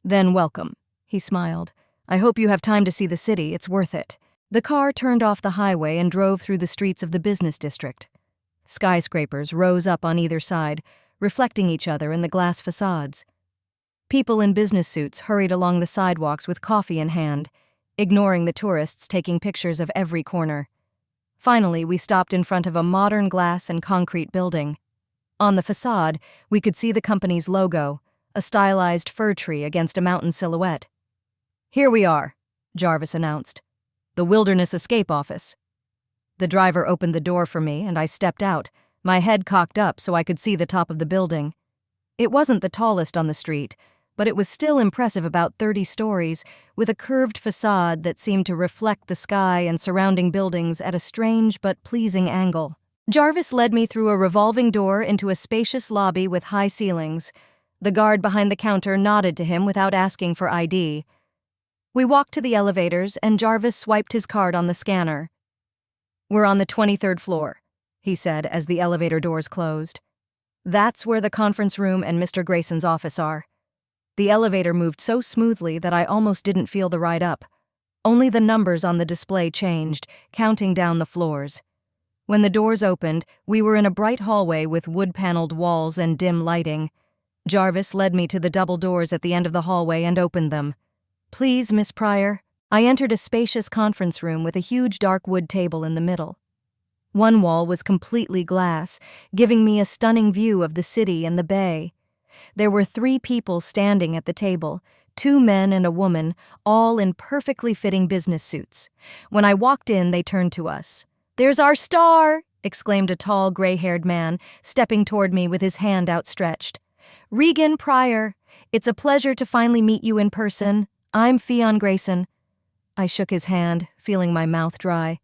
"Then welcome," he smiled. "I hope you have time to see the city, it's worth it." The car turned off the highway and drove through the streets of the business district. Skyscrapers rose up on either side, reflecting each other in the glass facades. People in business suits hurried along the sidewalks with coffee in hand, ignoring the tourists taking pictures of every corner. Finally, we stopped in front of a modern glass and concrete building. On the facade, we could see the company's logo, a stylized fir tree against a mountain silhouette. "Here we are," Jarvis announced. "The Wilderness Escape Office." The driver opened the door for me, and I stepped out, my head cocked up so I could see the top of the building. It wasn't the tallest on the street, but it was still impressive, about 30 stories, with a curved facade that seemed to reflect the sky and surrounding buildings at a strange but pleasing angle. Jarvis led me through a revolving door into a spacious lobby with high ceilings. The guard behind the counter nodded to him without asking for ID. We walked to the elevators, and Jarvis swiped his card on the scanner. "We're on the 23rd floor," he said as the elevator doors closed. "That's where the conference room and Mr. Grayson's office are." The elevator moved so smoothly that I almost didn't feel the ride up. Only the numbers on the display changed, counting down the floors. When the doors opened, we were in a bright hallway with wood-paneled walls and dim lighting. Jarvis led me to the double doors at the end of the hallway and opened them. "Please, Miss Pryor." I entered a spacious conference room with a huge dark wood table in the middle. One wall was completely glass, giving me a stunning view of the city and the bay. There were 3 people standing at the table, 2 men and a woman, all in perfectly fitting business suits. When I walked in, they turned to us. "There's our star!" exclaimed a tall, gray-haired man, stepping toward me with his hand outstretched. "Regan Pryor, it's a pleasure to finally meet you in person. I'm Fionn Grayson." I shook his hand, feeling my mouth dry.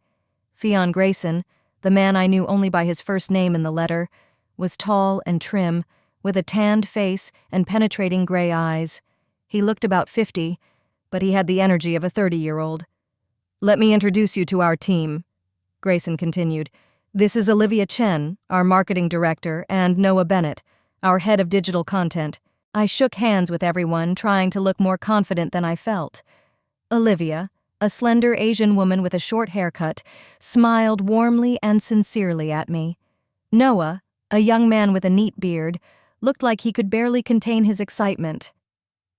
Fionn Grayson, the man I knew only by his first name in the letter, was tall and trim, with a tanned face and penetrating gray eyes. He looked about 50, but he had the energy of a 30-year-old. "Let me introduce you to our team," Grayson continued. "This is Olivia Chen, our marketing director, and Noah Bennett, our head of digital content." I shook hands with everyone, trying to look more confident than I felt. Olivia, a slender Asian woman with a short haircut, smiled warmly and sincerely at me. Noah, a young man with a neat beard, looked like he could barely contain his excitement.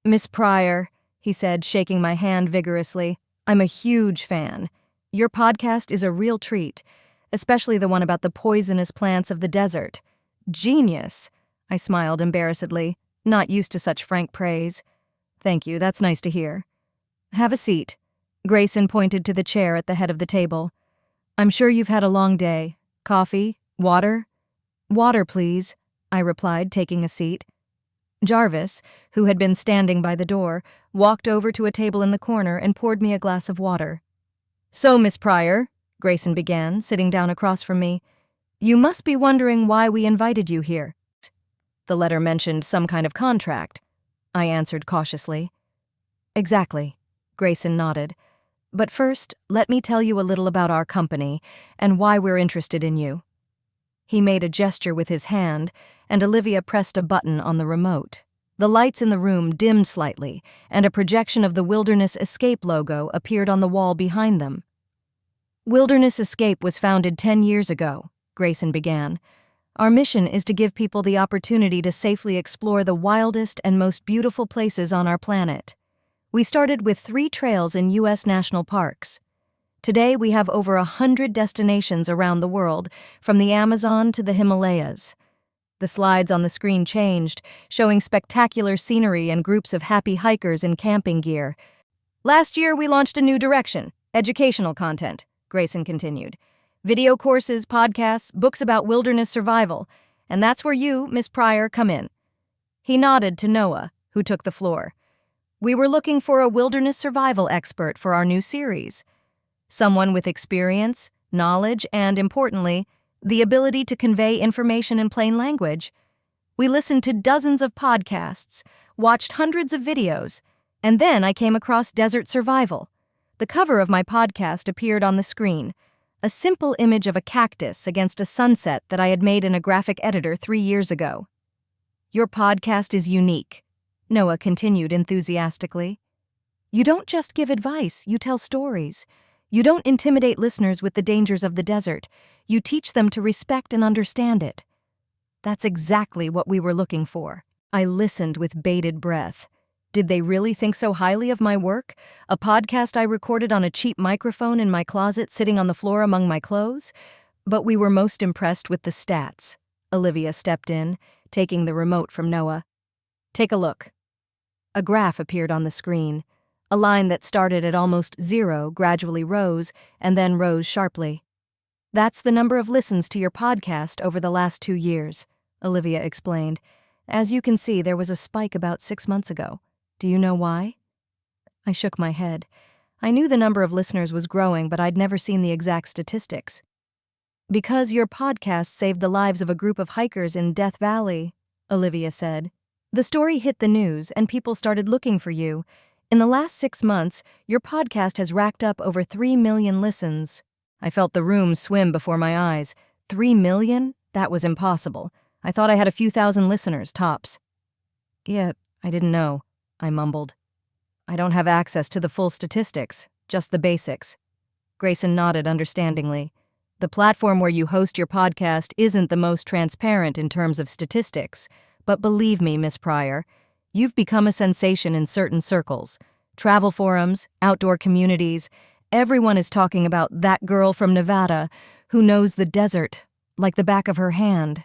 "Miss Pryor," he said, shaking my hand vigorously, "I'm a huge fan. Your podcast is a real treat, especially the one about the poisonous plants of the desert. Genius," I smiled embarrassedly, not used to such frank praise. "Thank you, that's nice to hear." "Have a seat." Grayson pointed to the chair at the head of the table. "I'm sure you've had a long day. Coffee? Water?" "Water, please," I replied, taking a seat. Jarvis, who had been standing by the door, walked over to a table in the corner and poured me a glass of water. "So, Miss Pryor," Grayson began, sitting down across from me, "you must be wondering why we invited you here." "The letter mentioned some kind of contract," I answered cautiously. "Exactly," Grayson nodded. "But first, let me tell you a little about our company and why we're interested in you." He made a gesture with his hand, and Olivia pressed a button on the remote. The lights in the room dimmed slightly, and a projection of the Wilderness Escape logo appeared on the wall behind them. "Wilderness Escape was founded 10 years ago," Grayson began. "Our mission is to give people the opportunity to safely explore the wildest and most beautiful places on our planet. We started with 3 trails in U.S. national parks. Today we have over 100 destinations around the world, from the Amazon to the Himalayas." The slides on the screen changed, showing spectacular scenery and groups of happy hikers in camping gear. "Last year we launched a new direction, educational content," Grayson continued. "Video courses, podcasts, books about wilderness survival, and that's where you, Miss Pryor, come in." He nodded to Noah, who took the floor. "We were looking for a wilderness survival expert for our new series. Someone with experience, knowledge, and, importantly, The ability to convey information in plain language. We listened to dozens of podcasts, watched hundreds of videos, and then I came across Desert Survival. The cover of my podcast appeared on the screen, a simple image of a cactus against a sunset that I had made in a graphic editor 3 years ago. Your podcast is unique, Noah continued enthusiastically. You don't just give advice, you tell stories. You don't intimidate listeners with the dangers of the desert. You teach them to respect and understand it. That's exactly what we were looking for. I listened with bated breath. Did they really think so highly of my work? A podcast I recorded on a cheap microphone in my closet sitting on the floor among my clothes? But we were most impressed with the stats. Olivia stepped in, taking the remote from Noah. Take a look. A graph appeared on the screen. A line that started at almost 0 gradually rose and then rose sharply. That's the number of listens to your podcast over the last 2 years, Olivia explained. As you can see, there was a spike about 6 months ago. Do you know why? I shook my head. I knew the number of listeners was growing, but I'd never seen the exact statistics. Because your podcast saved the lives of a group of hikers in Death Valley, Olivia said. The story hit the news and people started looking for you. In the last 6 months, your podcast has racked up over 3 million listens. I felt the room swim before my eyes. 3 million? That was impossible. I thought I had a few thousand listeners, tops. Yeah, I didn't know, I mumbled. I don't have access to the full statistics, just the basics. Grayson nodded understandingly. The platform where you host your podcast isn't the most transparent in terms of statistics, but believe me, Miss Pryor, you've become a sensation in certain circles. Travel forums, outdoor communities, everyone is talking about that girl from Nevada who knows the desert like the back of her hand.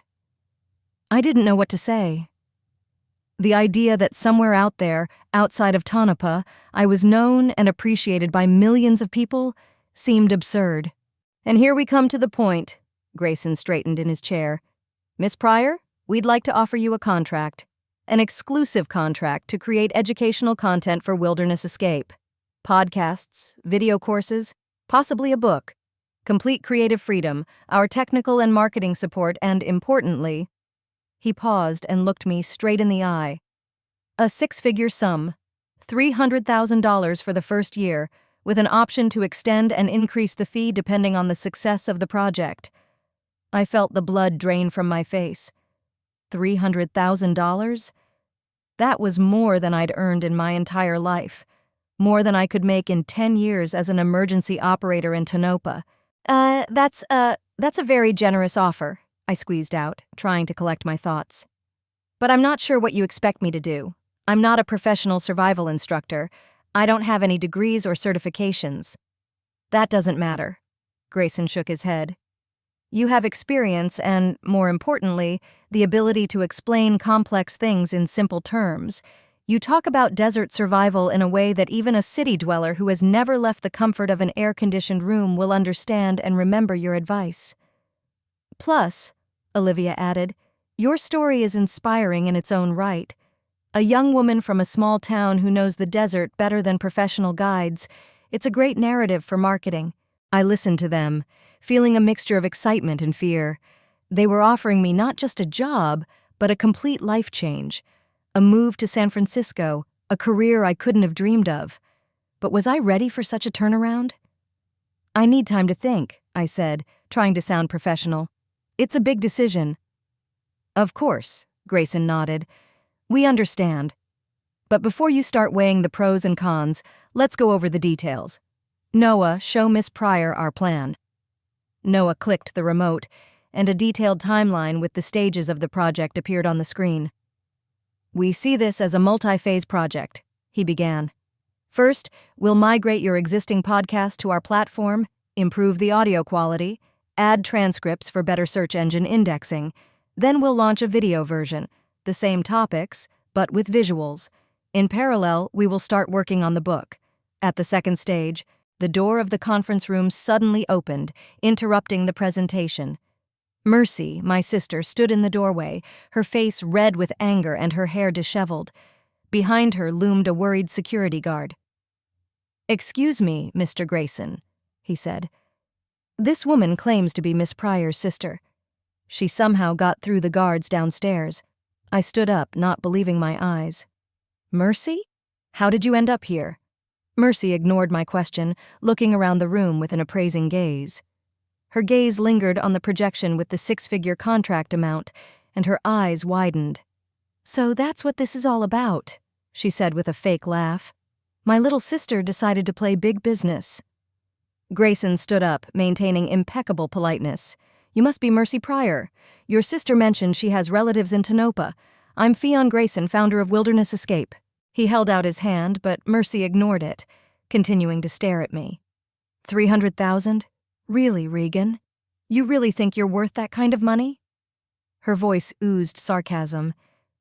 I didn't know what to say. The idea that somewhere out there, outside of Tonopah, I was known and appreciated by millions of people seemed absurd. And here we come to the point, Grayson straightened in his chair. Miss Pryor, we'd like to offer you a contract. An exclusive contract to create educational content for Wilderness Escape. Podcasts, video courses, possibly a book. Complete creative freedom, our technical and marketing support, and importantly, he paused and looked me straight in the eye. A 6-figure sum, $300,000 for the first year, with an option to extend and increase the fee depending on the success of the project. I felt the blood drain from my face. $300,000? That was more than I'd earned in my entire life. More than I could make in 10 years as an emergency operator in Tonopah. That's a very generous offer, I squeezed out, trying to collect my thoughts. But I'm not sure what you expect me to do. I'm not a professional survival instructor. I don't have any degrees or certifications. That doesn't matter. Grayson shook his head. You have experience and, more importantly, the ability to explain complex things in simple terms. You talk about desert survival in a way that even a city dweller who has never left the comfort of an air-conditioned room will understand and remember your advice. Plus, Olivia added, your story is inspiring in its own right. A young woman from a small town who knows the desert better than professional guides. It's a great narrative for marketing. I listened to them, feeling a mixture of excitement and fear. They were offering me not just a job, but a complete life change. A move to San Francisco, a career I couldn't have dreamed of. But was I ready for such a turnaround? I need time to think, I said, trying to sound professional. It's a big decision. Of course, Grayson nodded. We understand. But before you start weighing the pros and cons, let's go over the details. Noah, show Miss Pryor our plan. Noah clicked the remote, and a detailed timeline with the stages of the project appeared on the screen. We see this as a multi-phase project, he began. First, we'll migrate your existing podcast to our platform, improve the audio quality, add transcripts for better search engine indexing. Then we'll launch a video version, the same topics, but with visuals. In parallel, we will start working on the book. At the second stage, the door of the conference room suddenly opened, interrupting the presentation. Mercy, my sister, stood in the doorway, her face red with anger and her hair disheveled. Behind her loomed a worried security guard. "Excuse me, Mr. Grayson," he said. This woman claims to be Miss Pryor's sister. She somehow got through the guards downstairs. I stood up, not believing my eyes. Mercy? How did you end up here? Mercy ignored my question, looking around the room with an appraising gaze. Her gaze lingered on the projection with the six-figure contract amount, and her eyes widened. So that's what this is all about, she said with a fake laugh. My little sister decided to play big business. Grayson stood up, maintaining impeccable politeness. You must be Mercy Pryor. Your sister mentioned she has relatives in Tonopah. I'm Fionn Grayson, founder of Wilderness Escape. He held out his hand, but Mercy ignored it, continuing to stare at me. 300,000? Really, Regan? You really think you're worth that kind of money? Her voice oozed sarcasm.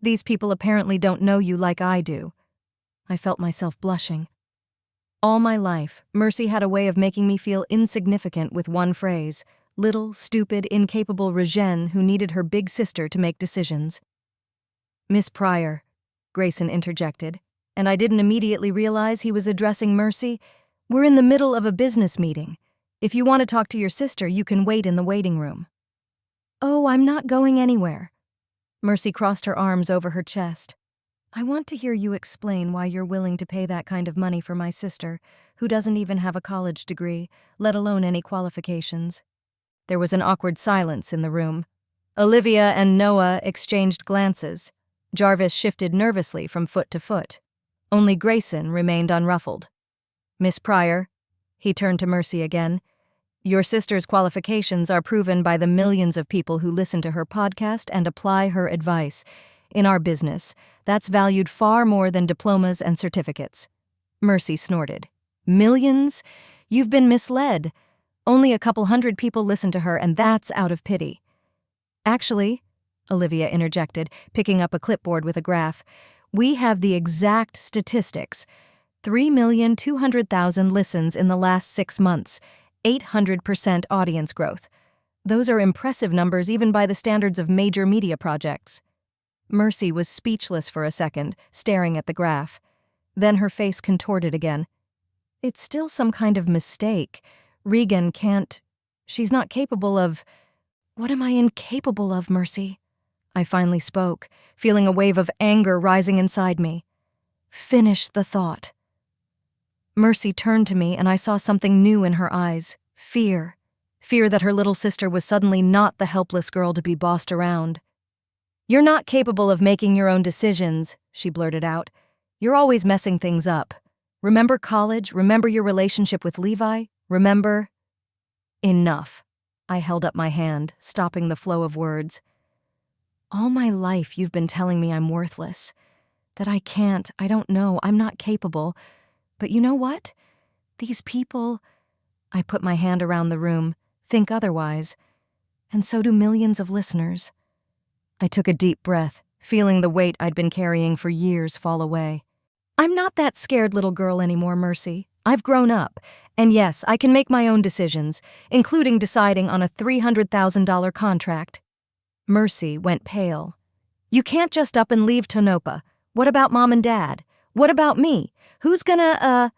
These people apparently don't know you like I do. I felt myself blushing. All my life, Mercy had a way of making me feel insignificant with one phrase. Little, stupid, incapable Regen who needed her big sister to make decisions. Miss Pryor, Grayson interjected, and I didn't immediately realize he was addressing Mercy. We're in the middle of a business meeting. If you want to talk to your sister, you can wait in the waiting room. Oh, I'm not going anywhere. Mercy crossed her arms over her chest. I want to hear you explain why you're willing to pay that kind of money for my sister, who doesn't even have a college degree, let alone any qualifications. There was an awkward silence in the room. Olivia and Noah exchanged glances. Jarvis shifted nervously from foot to foot. Only Grayson remained unruffled. Miss Pryor, he turned to Mercy again, your sister's qualifications are proven by the millions of people who listen to her podcast and apply her advice. In our business, that's valued far more than diplomas and certificates. Mercy snorted. Millions? You've been misled. Only a couple hundred people listen to her, and that's out of pity. Actually, Olivia interjected, picking up a clipboard with a graph, we have the exact statistics. 3,200,000 listens in the last 6 months, 800% audience growth. Those are impressive numbers even by the standards of major media projects. Mercy was speechless for a second, staring at the graph. Then her face contorted again. It's still some kind of mistake. Regan can't... She's not capable of... What am I incapable of, Mercy? I finally spoke, feeling a wave of anger rising inside me. Finish the thought. Mercy turned to me and I saw something new in her eyes. Fear. Fear that her little sister was suddenly not the helpless girl to be bossed around. You're not capable of making your own decisions, she blurted out. You're always messing things up. Remember college? Remember your relationship with Levi? Remember... Enough. I held up my hand, stopping the flow of words. All my life you've been telling me I'm worthless. That I can't, I don't know, I'm not capable. But you know what? These people, I put my hand around the room, think otherwise. And so do millions of listeners. I took a deep breath, feeling the weight I'd been carrying for years fall away. I'm not that scared little girl anymore, Mercy. I've grown up. And yes, I can make my own decisions, including deciding on a $300,000 contract. Mercy went pale. You can't just up and leave Tonopah. What about Mom and Dad? What about me? Who's gonna,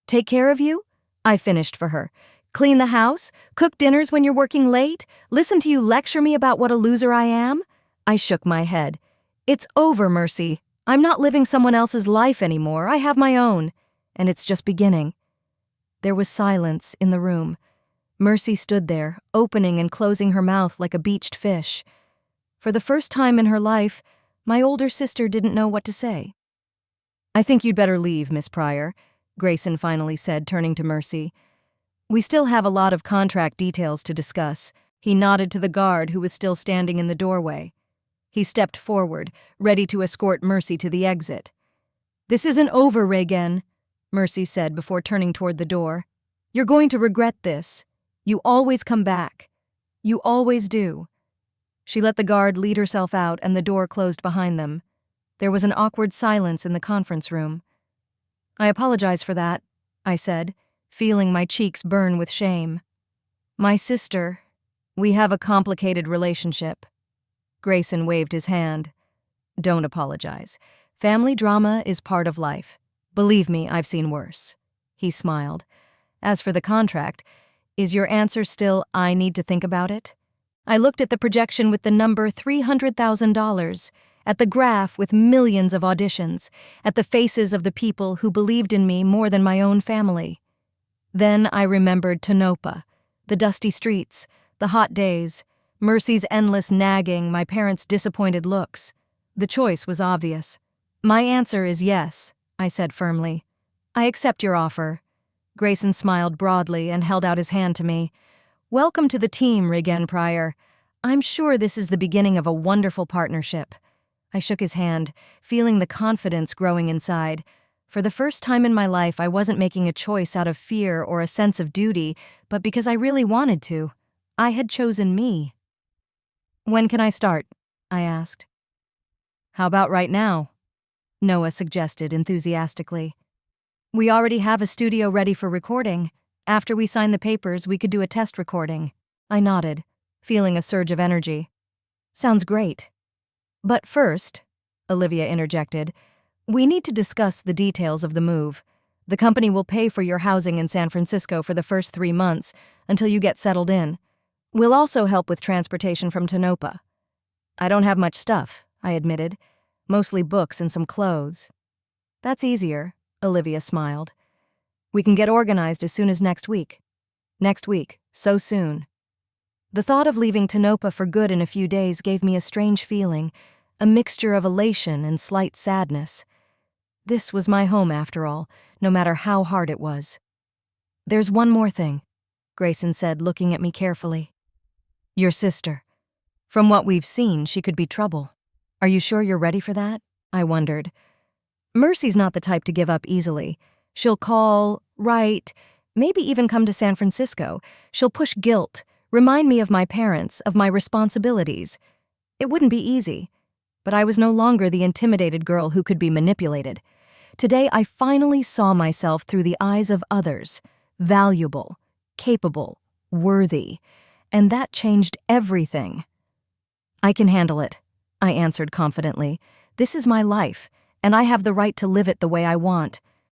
take care of you? I finished for her. Clean the house? Cook dinners when you're working late? Listen to you lecture me about what a loser I am? I shook my head. It's over, Mercy. I'm not living someone else's life anymore. I have my own. And it's just beginning. There was silence in the room. Mercy stood there, opening and closing her mouth like a beached fish. For the first time in her life, my older sister didn't know what to say. I think you'd better leave, Miss Pryor, Grayson finally said, turning to Mercy. We still have a lot of contract details to discuss. He nodded to the guard who was still standing in the doorway. He stepped forward, ready to escort Mercy to the exit. This isn't over, Regan, Mercy said before turning toward the door. You're going to regret this. You always come back. You always do. She let the guard lead herself out and the door closed behind them. There was an awkward silence in the conference room. I apologize for that, I said, feeling my cheeks burn with shame. My sister, we have a complicated relationship. Grayson waved his hand. Don't apologize. Family drama is part of life. Believe me, I've seen worse. He smiled. As for the contract, Is your answer still, I need to think about it? I looked at the projection with the number $300,000, at the graph with millions of auditions, at the faces of the people who believed in me more than my own family. Then I remembered Tonopah, the dusty streets, the hot days, Mercy's endless nagging, my parents' disappointed looks. The choice was obvious. My answer is yes, I said firmly. I accept your offer. Grayson smiled broadly and held out his hand to me. Welcome to the team, Regan Pryor. I'm sure this is the beginning of a wonderful partnership. I shook his hand, feeling the confidence growing inside. For the first time in my life, I wasn't making a choice out of fear or a sense of duty, but because I really wanted to. I had chosen me. When can I start? I asked. How about right now? Noah suggested enthusiastically. We already have a studio ready for recording. After we sign the papers, we could do a test recording. I nodded, feeling a surge of energy. Sounds great. But first, Olivia interjected, we need to discuss the details of the move. The company will pay for your housing in San Francisco for the first 3 months until you get settled in. We'll also help with transportation from Tonopah. I don't have much stuff, I admitted. Mostly books and some clothes. That's easier, Olivia smiled. We can get organized as soon as next week. Next week, so soon. The thought of leaving Tonopah for good in a few days gave me a strange feeling, a mixture of elation and slight sadness. This was my home after all, no matter how hard it was. There's one more thing, Grayson said, looking at me carefully. Your sister. From what we've seen, she could be trouble. Are you sure you're ready for that? I wondered. Mercy's not the type to give up easily. She'll call, write, maybe even come to San Francisco. She'll push guilt, remind me of my parents, of my responsibilities. It wouldn't be easy, but I was no longer the intimidated girl who could be manipulated. Today, I finally saw myself through the eyes of others, valuable, capable, worthy, and that changed everything. I can handle it, I answered confidently. This is my life, and I have the right to live it the way I want.